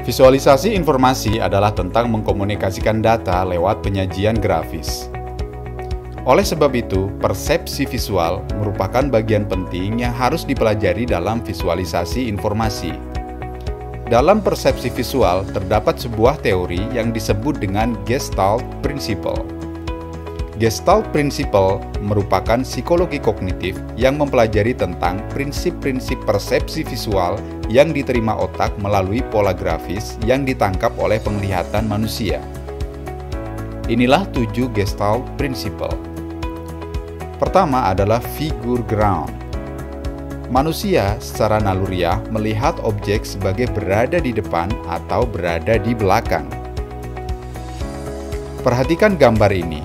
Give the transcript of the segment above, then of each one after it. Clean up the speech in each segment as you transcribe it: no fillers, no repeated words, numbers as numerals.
Visualisasi informasi adalah tentang mengkomunikasikan data lewat penyajian grafis. Oleh sebab itu, persepsi visual merupakan bagian penting yang harus dipelajari dalam visualisasi informasi. Dalam persepsi visual, terdapat sebuah teori yang disebut dengan Gestalt Principle. Gestalt Principle merupakan psikologi kognitif yang mempelajari tentang prinsip-prinsip persepsi visual yang diterima otak melalui pola grafis yang ditangkap oleh penglihatan manusia. Inilah 7 Gestalt Principle. Pertama adalah figure ground. Manusia secara naluriah melihat objek sebagai berada di depan atau berada di belakang. Perhatikan gambar ini.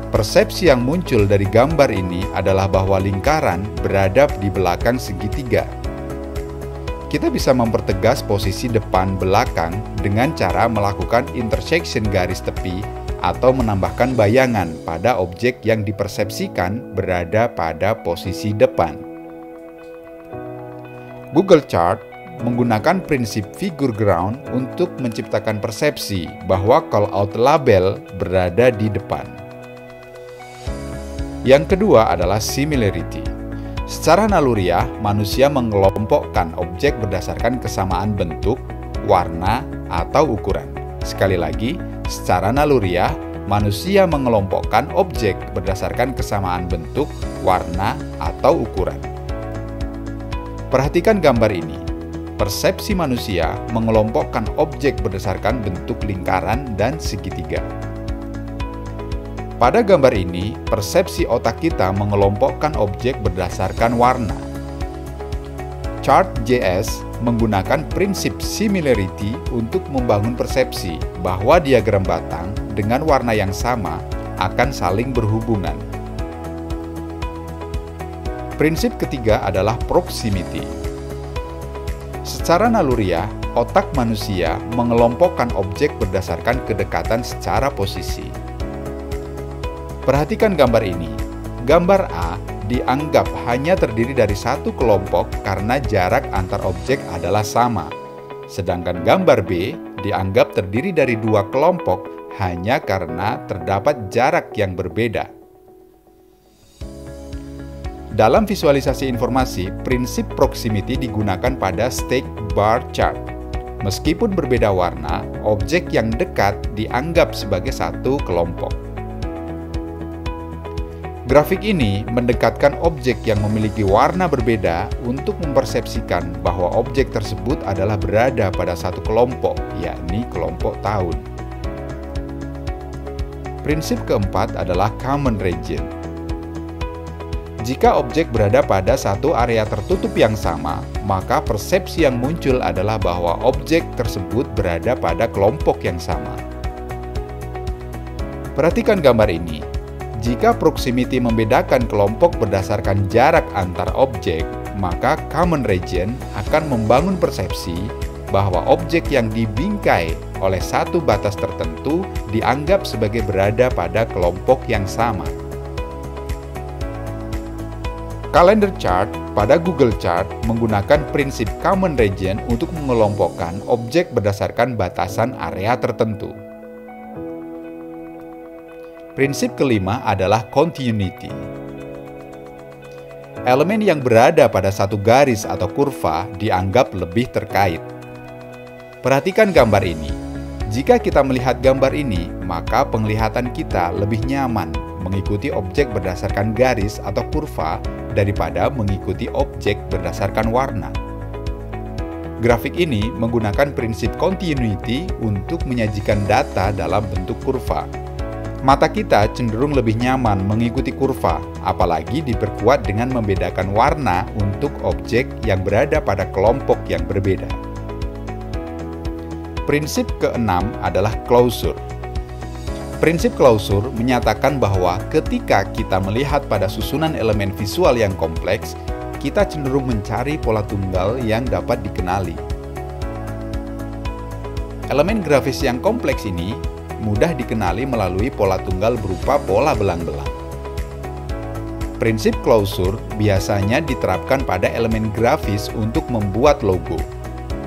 Persepsi yang muncul dari gambar ini adalah bahwa lingkaran berada di belakang segitiga. Kita bisa mempertegas posisi depan belakang dengan cara melakukan intersection garis tepi atau menambahkan bayangan pada objek yang dipersepsikan berada pada posisi depan. Google Chart menggunakan prinsip figure ground untuk menciptakan persepsi bahwa callout label berada di depan. Yang kedua adalah similarity. Secara naluriah, manusia mengelompokkan objek berdasarkan kesamaan bentuk, warna, atau ukuran. Sekali lagi, secara naluriah, manusia mengelompokkan objek berdasarkan kesamaan bentuk, warna, atau ukuran. Perhatikan gambar ini. Persepsi manusia mengelompokkan objek berdasarkan bentuk lingkaran dan segitiga. Pada gambar ini, persepsi otak kita mengelompokkan objek berdasarkan warna. Chart.js menggunakan prinsip similarity untuk membangun persepsi bahwa diagram batang dengan warna yang sama akan saling berhubungan. Prinsip ketiga adalah proximity. Secara naluriah, otak manusia mengelompokkan objek berdasarkan kedekatan secara posisi. Perhatikan gambar ini. Gambar A dianggap hanya terdiri dari satu kelompok karena jarak antar objek adalah sama. Sedangkan gambar B dianggap terdiri dari dua kelompok hanya karena terdapat jarak yang berbeda. Dalam visualisasi informasi, prinsip proximity digunakan pada stack bar chart. Meskipun berbeda warna, objek yang dekat dianggap sebagai satu kelompok. Grafik ini mendekatkan objek yang memiliki warna berbeda untuk mempersepsikan bahwa objek tersebut adalah berada pada satu kelompok, yakni kelompok tahun. Prinsip keempat adalah common region. Jika objek berada pada satu area tertutup yang sama, maka persepsi yang muncul adalah bahwa objek tersebut berada pada kelompok yang sama. Perhatikan gambar ini. Jika proximity membedakan kelompok berdasarkan jarak antar objek, maka common region akan membangun persepsi bahwa objek yang dibingkai oleh satu batas tertentu dianggap sebagai berada pada kelompok yang sama. Calendar chart pada Google Chart menggunakan prinsip common region untuk mengelompokkan objek berdasarkan batasan area tertentu. Prinsip kelima adalah continuity. Elemen yang berada pada satu garis atau kurva dianggap lebih terkait. Perhatikan gambar ini. Jika kita melihat gambar ini, maka penglihatan kita lebih nyaman mengikuti objek berdasarkan garis atau kurva daripada mengikuti objek berdasarkan warna. Grafik ini menggunakan prinsip continuity untuk menyajikan data dalam bentuk kurva. Mata kita cenderung lebih nyaman mengikuti kurva, apalagi diperkuat dengan membedakan warna untuk objek yang berada pada kelompok yang berbeda. Prinsip keenam adalah closure. Prinsip closure menyatakan bahwa ketika kita melihat pada susunan elemen visual yang kompleks, kita cenderung mencari pola tunggal yang dapat dikenali. Elemen grafis yang kompleks ini mudah dikenali melalui pola tunggal berupa pola belang-belang. Prinsip closure biasanya diterapkan pada elemen grafis untuk membuat logo.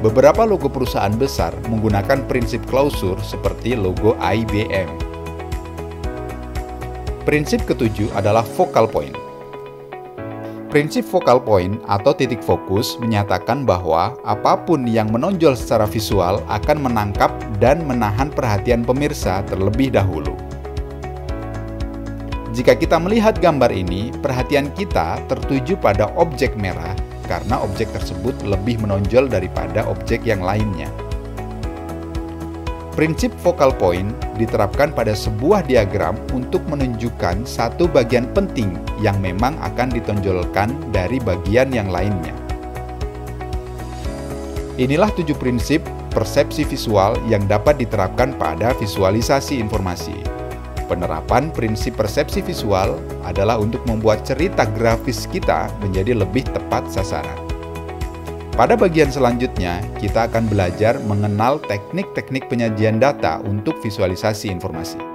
Beberapa logo perusahaan besar menggunakan prinsip klausur seperti logo IBM. Prinsip ketujuh adalah focal point. Prinsip focal point atau titik fokus menyatakan bahwa apapun yang menonjol secara visual akan menangkap dan menahan perhatian pemirsa terlebih dahulu. Jika kita melihat gambar ini, perhatian kita tertuju pada objek merah karena objek tersebut lebih menonjol daripada objek yang lainnya. Prinsip focal point diterapkan pada sebuah diagram untuk menunjukkan satu bagian penting yang memang akan ditonjolkan dari bagian yang lainnya. Inilah 7 prinsip persepsi visual yang dapat diterapkan pada visualisasi informasi. Penerapan prinsip persepsi visual adalah untuk membuat cerita grafis kita menjadi lebih tepat sasaran. Pada bagian selanjutnya, kita akan belajar mengenal teknik-teknik penyajian data untuk visualisasi informasi.